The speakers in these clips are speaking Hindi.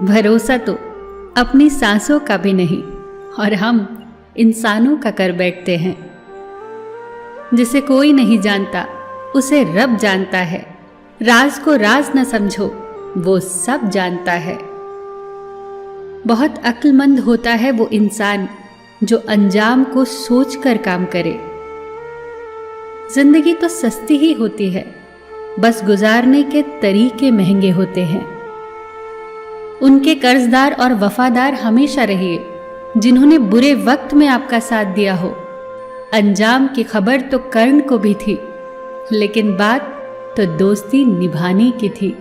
भरोसा तो अपनी सांसों का भी नहीं और हम इंसानों का कर बैठते हैं। जिसे कोई नहीं जानता उसे रब जानता है, राज को राज न समझो वो सब जानता है। बहुत अक्लमंद होता है वो इंसान जो अंजाम को सोचकर काम करे। जिंदगी तो सस्ती ही होती है, बस गुजारने के तरीके महंगे होते हैं। उनके कर्जदार और वफादार हमेशा रहिए जिन्होंने बुरे वक्त में आपका साथ दिया हो। अंजाम की खबर तो कर्ण को भी थी, लेकिन बात तो दोस्ती निभाने की थी।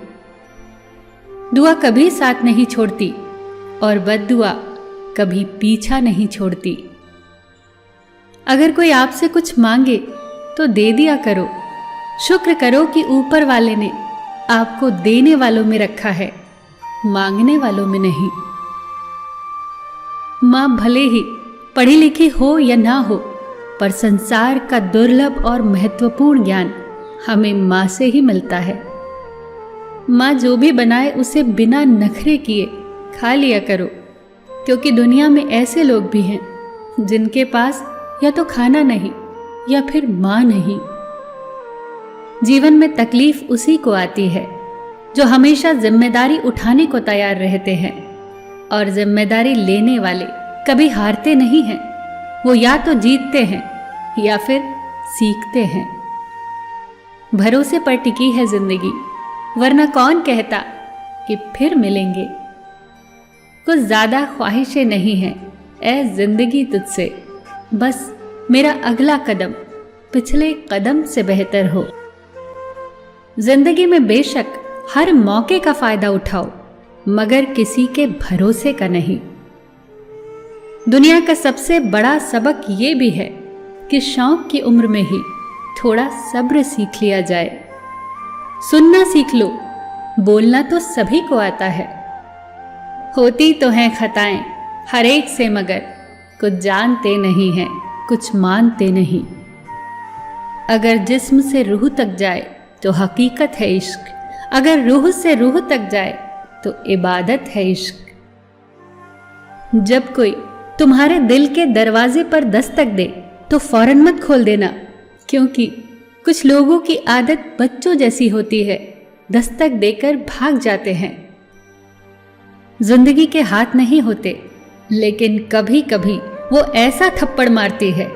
दुआ कभी साथ नहीं छोड़ती और बद्दुआ कभी पीछा नहीं छोड़ती। अगर कोई आपसे कुछ मांगे तो दे दिया करो। शुक्र करो कि ऊपर वाले ने आपको देने वालों में रखा है, मांगने वालों में नहीं। मां भले ही पढ़ी लिखी हो या ना हो, पर संसार का दुर्लभ और महत्वपूर्ण ज्ञान हमें मां से ही मिलता है। मां जो भी बनाए उसे बिना नखरे किए खा लिया करो, क्योंकि दुनिया में ऐसे लोग भी हैं जिनके पास या तो खाना नहीं या फिर मां नहीं। जीवन में तकलीफ उसी को आती है जो हमेशा जिम्मेदारी उठाने को तैयार रहते हैं, और जिम्मेदारी लेने वाले कभी हारते नहीं हैं। वो या तो जीतते हैं या फिर सीखते हैं। भरोसे पर टिकी है जिंदगी, वरना कौन कहता कि फिर मिलेंगे। कुछ ज्यादा ख्वाहिशें नहीं हैं ऐ जिंदगी तुझसे, बस मेरा अगला कदम पिछले कदम से बेहतर हो। जिंदगी में बेशक हर मौके का फायदा उठाओ, मगर किसी के भरोसे का नहीं। दुनिया का सबसे बड़ा सबक ये भी है कि शौक की उम्र में ही थोड़ा सब्र सीख लिया जाए। सुनना सीख लो, बोलना तो सभी को आता है। होती तो हैं खताएं हर एक से, मगर कुछ जानते नहीं हैं, कुछ मानते नहीं। अगर जिस्म से रूह तक जाए तो हकीकत है इश्क, अगर रूह से रूह तक जाए तो इबादत है इश्क। जब कोई तुम्हारे दिल के दरवाजे पर दस्तक दे तो फौरन मत खोल देना, क्योंकि कुछ लोगों की आदत बच्चों जैसी होती है, दस्तक देकर भाग जाते हैं। जिंदगी के हाथ नहीं होते, लेकिन कभी कभी वो ऐसा थप्पड़ मारती है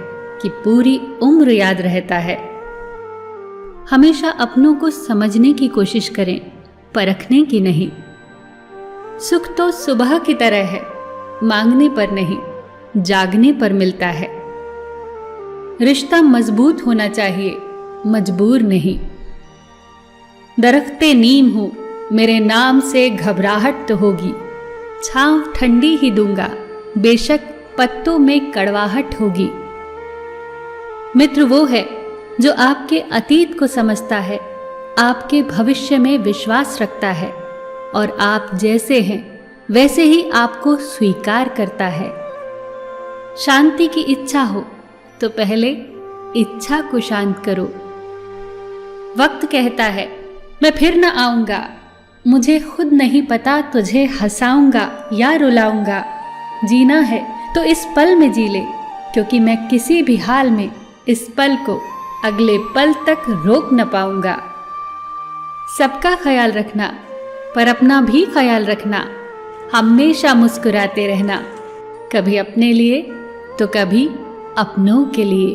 कि पूरी उम्र याद रहता है। हमेशा अपनों को समझने की कोशिश करें, परखने की नहीं। सुख तो सुबह की तरह है, मांगने पर नहीं, जागने पर मिलता है। रिश्ता मजबूत होना चाहिए, मजबूर नहीं। दरख्ते नीम हूं, मेरे नाम से घबराहट तो होगी। छांव ठंडी ही दूंगा, बेशक पत्तों में कड़वाहट होगी। मित्र वो है जो आपके अतीत को समझता है, आपके भविष्य में विश्वास रखता है, और आप जैसे हैं वैसे ही आपको स्वीकार करता है। शांति की इच्छा हो तो पहले इच्छा को शांत करो। वक्त कहता है मैं फिर न आऊंगा, मुझे खुद नहीं पता तुझे हंसाऊंगा या रुलाऊंगा। जीना है तो इस पल में जी ले, क्योंकि मैं किसी भी हाल में इस पल को अगले पल तक रोक न पाऊंगा। सबका ख्याल रखना, पर अपना भी ख्याल रखना। हमेशा मुस्कुराते रहना, कभी अपने लिए तो कभी अपनों के लिए।